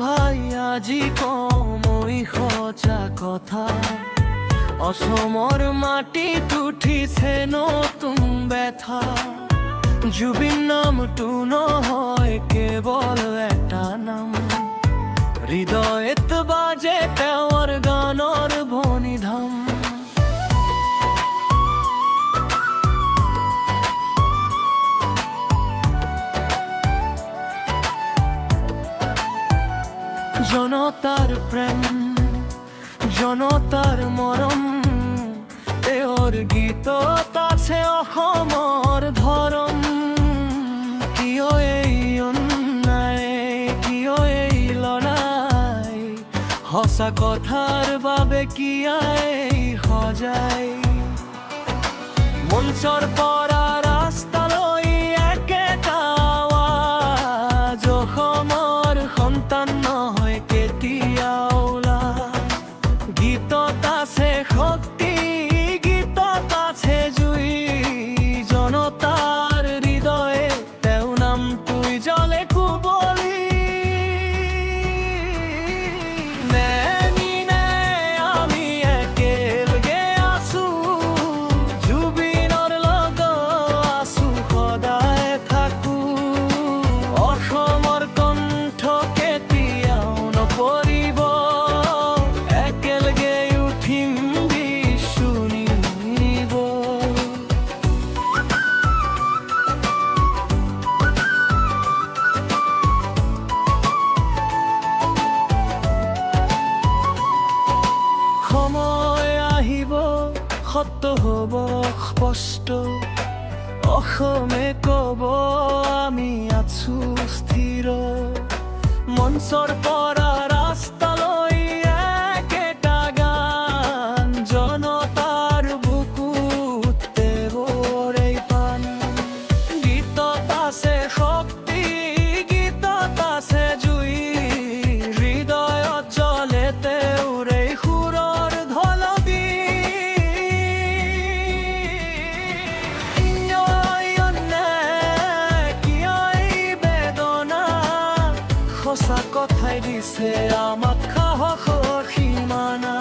ভাই আজি কমই সঁচা কথা অসমৰ মাটিত উঠিছে নতুন ব্যথা জুবিন নামটো নহয় কেৱল এটা নাম হৃদয়ত বাজে তেওঁৰ গানৰ ভনিধাম জনতাৰ প্ৰেম জনতাৰ মৰম তেওঁৰ গীতত আছে অসমৰ ধৰম কিয় এই অন্যায় কিয় এই লৰাই সঁচা কথাৰ বাবে কিয়াই সজাই মঞ্চৰ পৰা ৰাস্তালৈ একেটা আৱাজ অসমৰ সন্তান নহয় কেতিয়াও গীতত আছে শক্তি গীতত আছে জুই জনতাৰ হৃদয়ে তেওঁ নামটোই জ্বলে কুবলি আমি একেলগে আছো জুবিনৰ লগত আছো সদায় থাকো অসমৰ কণ্ঠ কেতিয়াও নপৰিব একেলগে উঠিম বিশ্বু নিব সময় আহিব সত্য হ'ব স্পষ্ট অসমে ক'ব আমি আছো স্থিৰ মঞ্চৰ পৰা ৰাস্তালৈ একেটা গান জনতাৰ বুকুত তেওঁৰ এই প্ৰাণ গীতত আছে শক্তি গীতত আছে জুই হৃদয়ত জ্বলে তেওঁৰ এই সুৰৰ ঢলদি সঁচা কথাই দিছে আমাক সাহসৰ সীমানা